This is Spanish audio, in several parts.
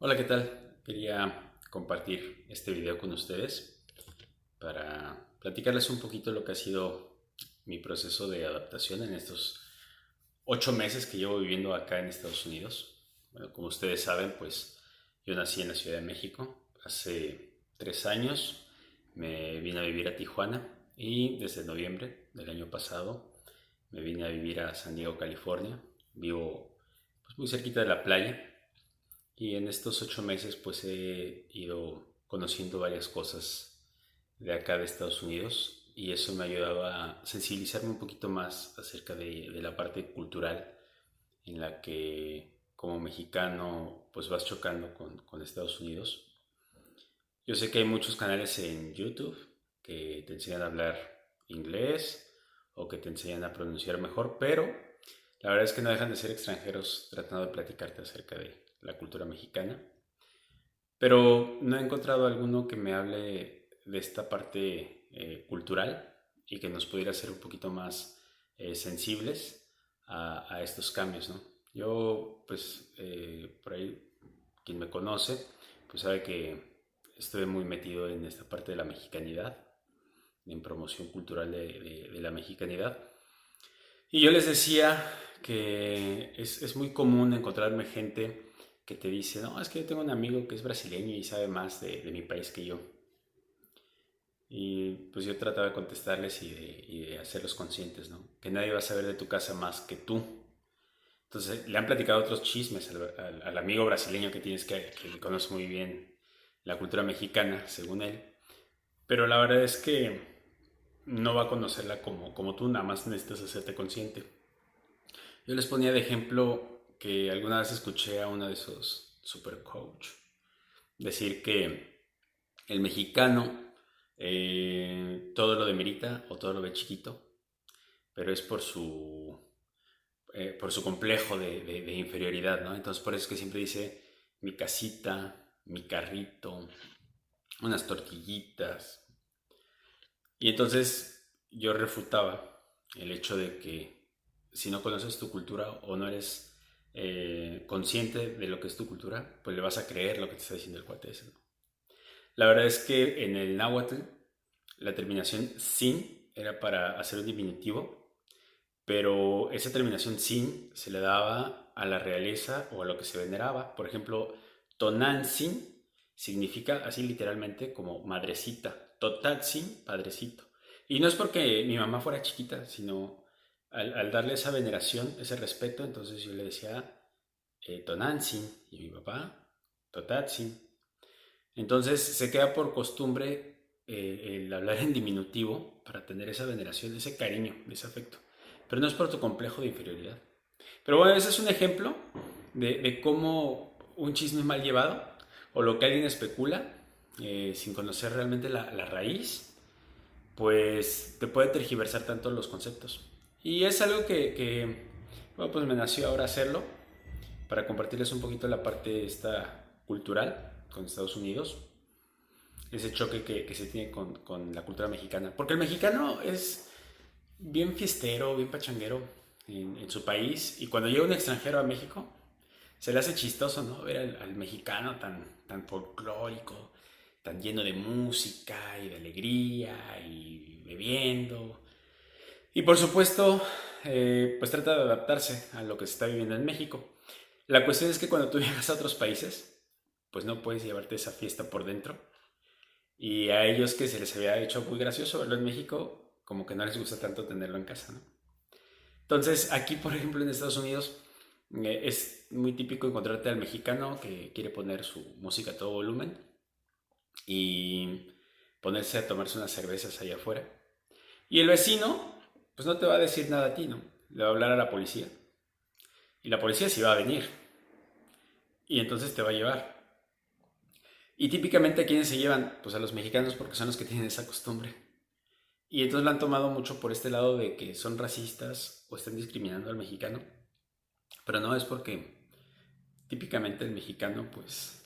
Hola, ¿qué tal? Quería compartir este video con ustedes para platicarles un poquito lo que ha sido mi proceso de adaptación en estos 8 meses que llevo viviendo acá en Estados Unidos. Bueno, como ustedes saben, pues yo nací en la Ciudad de México hace 3 años. Me vine a vivir a Tijuana y desde noviembre del año pasado me vine a vivir a San Diego, California. Vivo pues, muy cerquita de la playa y en estos 8 meses pues he ido conociendo varias cosas de acá de Estados Unidos y eso me ha ayudado a sensibilizarme un poquito más acerca de la parte cultural en la que como mexicano pues vas chocando con Estados Unidos. Yo sé que hay muchos canales en YouTube que te enseñan a hablar inglés o que te enseñan a pronunciar mejor, pero la verdad es que no dejan de ser extranjeros tratando de platicarte acerca de la cultura mexicana. Pero no he encontrado alguno que me hable de esta parte cultural y que nos pudiera hacer un poquito más sensibles a estos cambios, ¿no? Yo, pues, por ahí, quien me conoce, pues sabe que estoy muy metido en esta parte de la mexicanidad, en promoción cultural de la mexicanidad. Y yo les decía que es muy común encontrarme gente que te dice, no, es que yo tengo un amigo que es brasileño y sabe más de mi país que yo. Y pues yo trataba de contestarles y de hacerlos conscientes, ¿no? Que nadie va a saber de tu casa más que tú. Entonces le han platicado otros chismes al amigo brasileño que tienes que conoce muy bien la cultura mexicana, según él. Pero la verdad es que no va a conocerla como tú, nada más necesitas hacerte consciente. Yo les ponía de ejemplo que alguna vez escuché a uno de esos super coach decir que el mexicano todo lo demerita o todo lo ve chiquito, pero es por su complejo de inferioridad, ¿no? Entonces por eso es que siempre dice mi casita, mi carrito, unas tortillitas. Y entonces yo refutaba el hecho de que si no conoces tu cultura o no eres consciente de lo que es tu cultura, pues le vas a creer lo que te está diciendo el cuate ese, ¿no? La verdad es que en el náhuatl la terminación sin era para hacer un diminutivo, pero esa terminación sin se le daba a la realeza o a lo que se veneraba. Por ejemplo, Tonantzin significa así literalmente como madrecita, Totatzin, padrecito. Y no es porque mi mamá fuera chiquita, sino al darle esa veneración, ese respeto, entonces yo le decía Tonantzin y mi papá Totatzin. Entonces se queda por costumbre el hablar en diminutivo para tener esa veneración, ese cariño, ese afecto. Pero no es por tu complejo de inferioridad. Pero bueno, ese es un ejemplo de cómo un chisme mal llevado o lo que alguien especula sin conocer realmente la raíz, pues te puede tergiversar tanto los conceptos. Y es algo bueno, pues me nació ahora hacerlo para compartirles un poquito la parte esta cultural con Estados Unidos, ese choque que se tiene con la cultura mexicana. Porque el mexicano es bien fiestero, bien pachanguero en su país. Y cuando llega un extranjero a México, se le hace chistoso, ¿no? Ver al mexicano tan folclórico, tan lleno de música y de alegría y bebiendo. Y por supuesto, pues trata de adaptarse a lo que se está viviendo en México. La cuestión es que cuando tú viajas a otros países, pues no puedes llevarte esa fiesta por dentro. Y a ellos que se les había hecho muy gracioso verlo en México, como que no les gusta tanto tenerlo en casa, ¿no? Entonces, aquí, por ejemplo, en Estados Unidos, es muy típico encontrarte al mexicano que quiere poner su música a todo volumen y ponerse a tomarse unas cervezas allá afuera. Y el vecino, pues no te va a decir nada a ti, ¿no? Le va a hablar a la policía. Y la policía sí va a venir. Y entonces te va a llevar. Y típicamente a quienes se llevan, pues a los mexicanos porque son los que tienen esa costumbre. Y entonces lo han tomado mucho por este lado de que son racistas o están discriminando al mexicano. Pero no, es porque típicamente el mexicano pues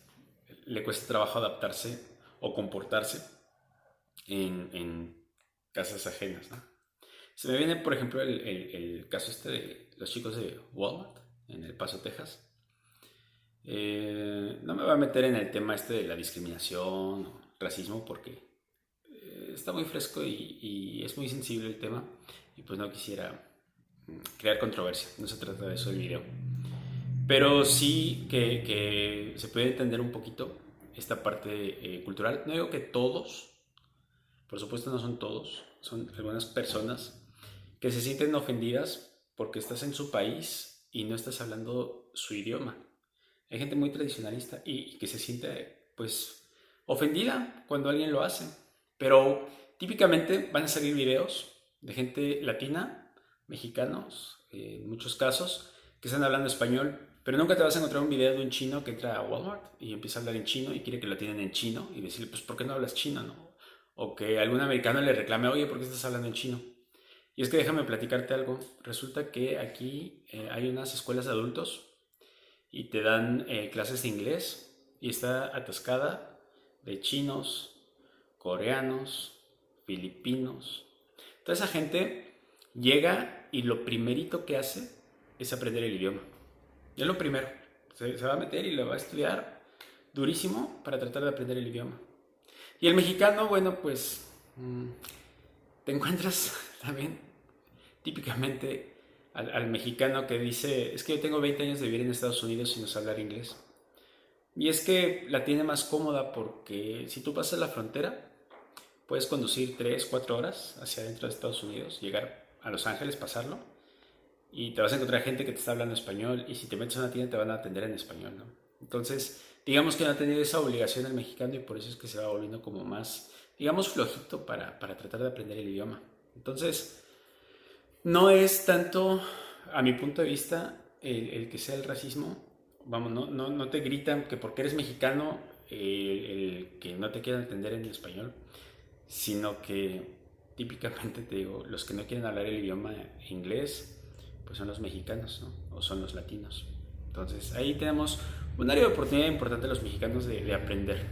le cuesta trabajo adaptarse o comportarse en casas ajenas, ¿no? Se me viene, por ejemplo, el caso este de los chicos de Walmart en El Paso, Texas. No me va voy a meter en el tema este de la discriminación o racismo porque está muy fresco y es muy sensible el tema y pues no quisiera crear controversia, no se trata de eso el video. Pero sí que se puede entender un poquito esta parte cultural. No digo que todos, por supuesto no son todos, son algunas personas que se sienten ofendidas porque estás en su país y no estás hablando su idioma. Hay gente muy tradicionalista y que se siente pues ofendida cuando alguien lo hace. Pero típicamente van a salir videos de gente latina, mexicanos, en muchos casos, que están hablando español, pero nunca te vas a encontrar un video de un chino que entra a Walmart y empieza a hablar en chino y quiere que lo tienen en chino y decirle, pues, ¿por qué no hablas chino, no? O que algún americano le reclame, oye, ¿por qué estás hablando en chino? Y es que déjame platicarte algo. Resulta que aquí hay unas escuelas de adultos y te dan clases de inglés y está atascada de chinos, coreanos, filipinos. Toda esa gente llega y lo primerito que hace es aprender el idioma. Es lo primero. Se va a meter y lo va a estudiar durísimo para tratar de aprender el idioma. Y el mexicano, bueno, pues te encuentras también típicamente al mexicano que dice, es que yo tengo 20 años de vivir en Estados Unidos y no sé hablar inglés. Y es que la tiene más cómoda porque si tú pasas la frontera, puedes conducir 3 4 horas hacia adentro de Estados Unidos, llegar a Los Ángeles, pasarlo, y te vas a encontrar gente que te está hablando español, y si te metes a una tienda te van a atender en español, ¿no? Entonces, digamos que no ha tenido esa obligación el mexicano y por eso es que se va volviendo como más, digamos, flojito para tratar de aprender el idioma. Entonces, no es tanto, a mi punto de vista, el que sea el racismo. Vamos, no te gritan que porque eres mexicano, el que no te quieran entender en español, sino que típicamente te digo, los que no quieren hablar el idioma inglés, pues son los mexicanos, ¿no? O son los latinos. Entonces ahí tenemos un área de oportunidad importante los mexicanos de aprender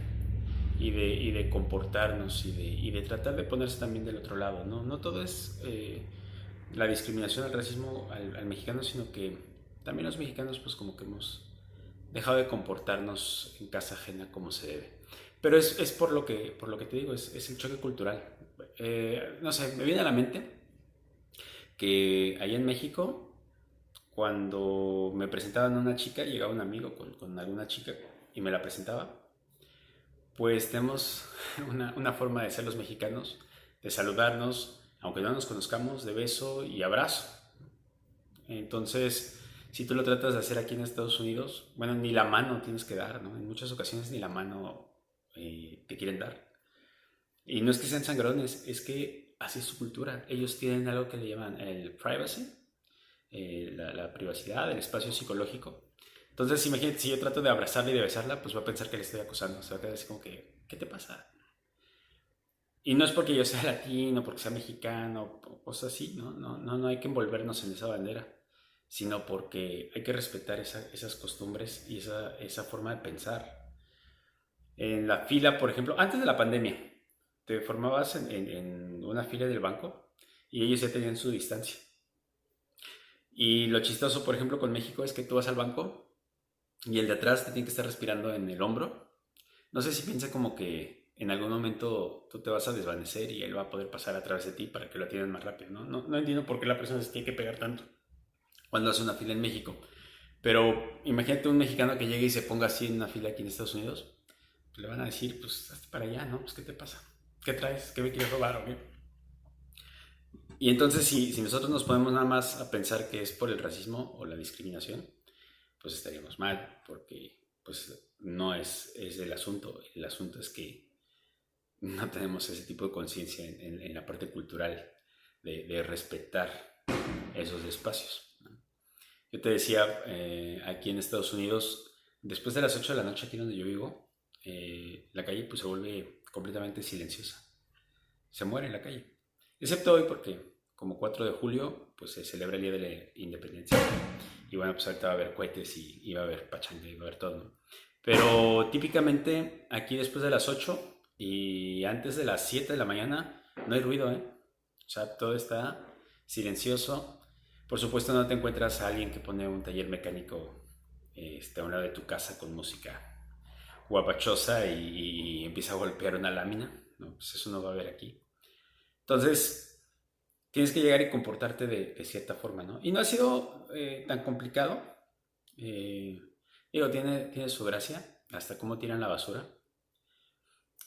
y de comportarnos y de tratar de ponerse también del otro lado, ¿no? No todo es la discriminación, el racismo al mexicano, sino que también los mexicanos pues como que hemos dejado de comportarnos en casa ajena como se debe. Pero es por lo que te digo, es el choque cultural. No sé, me viene a la mente que allá en México, cuando me presentaban a una chica, llegaba un amigo con alguna chica y me la presentaba, pues tenemos una forma de ser los mexicanos, de saludarnos, aunque no nos conozcamos, de beso y abrazo. Entonces, si tú lo tratas de hacer aquí en Estados Unidos, bueno, ni la mano tienes que dar, ¿no? En muchas ocasiones ni la mano te quieren dar. Y no es que sean sangrones, es que así es su cultura. Ellos tienen algo que le llaman el privacy, la privacidad, el espacio psicológico. Entonces, imagínate, si yo trato de abrazarla y de besarla, pues va a pensar que le estoy acosando. Se va a quedar así como que, ¿qué te pasa? Y no es porque yo sea latino, porque sea mexicano, o cosas así, ¿no? No hay que envolvernos en esa bandera, sino porque hay que respetar esas costumbres y esa forma de pensar. En la fila, por ejemplo, antes de la pandemia, te formabas en una fila del banco y ellos ya tenían su distancia. Y lo chistoso, por ejemplo, con México es que tú vas al banco y el de atrás te tiene que estar respirando en el hombro. No sé si piensa como que en algún momento tú te vas a desvanecer y él va a poder pasar a través de ti para que lo atiendan más rápido, ¿no? No entiendo por qué la persona se tiene que pegar tanto cuando hace una fila en México. Pero imagínate un mexicano que llegue y se ponga así en una fila aquí en Estados Unidos. Pues le van a decir, pues hazte para allá, ¿no? Pues ¿qué te pasa? ¿Qué traes? ¿Qué me quieres robar o qué? Y entonces si nosotros nos ponemos nada más a pensar que es por el racismo o la discriminación, pues estaríamos mal, porque pues no es el asunto es que no tenemos ese tipo de conciencia en la parte cultural de respetar esos espacios, ¿no? Yo te decía, aquí en Estados Unidos, después de las 8 de la noche aquí donde yo vivo, la calle pues se vuelve completamente silenciosa, se muere en la calle, excepto hoy porque como 4 de julio pues se celebra el Día de la Independencia y bueno, pues ahorita va a haber cohetes y va a haber pachanga y va a haber todo, ¿no? Pero típicamente aquí después de las 8 y antes de las 7 de la mañana no hay ruido, ¿eh? O sea, todo está silencioso. Por supuesto no te encuentras a alguien que pone un taller mecánico a un lado de tu casa con música guapachosa y empieza a golpear una lámina, ¿no? Pues eso no va a haber aquí. Entonces, tienes que llegar y comportarte de cierta forma, ¿no? Y no ha sido tan complicado. Eh, Digo, tiene su gracia, hasta cómo tiran la basura.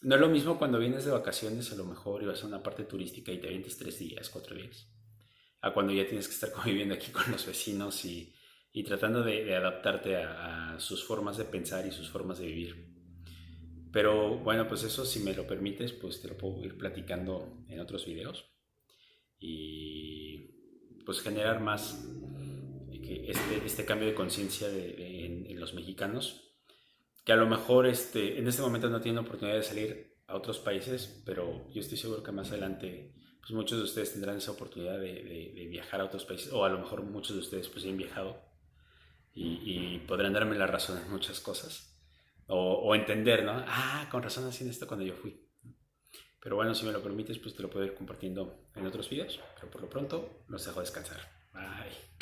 No es lo mismo cuando vienes de vacaciones, a lo mejor, y vas a una parte turística y te avientes 3 días, 4 días, a cuando ya tienes que estar conviviendo aquí con los vecinos y tratando de adaptarte a sus formas de pensar y sus formas de vivir. Pero bueno, pues eso, si me lo permites, pues te lo puedo ir platicando en otros videos y pues generar más que este cambio de conciencia en los mexicanos, que a lo mejor en este momento no tienen oportunidad de salir a otros países, pero yo estoy seguro que más adelante pues muchos de ustedes tendrán esa oportunidad de viajar a otros países, o a lo mejor muchos de ustedes pues ya han viajado y podrán darme la razón en muchas cosas. O entender, ¿no? Ah, con razón hacían esto cuando yo fui. Pero bueno, si me lo permites, pues te lo puedo ir compartiendo en otros videos. Pero por lo pronto, los dejo descansar. Bye.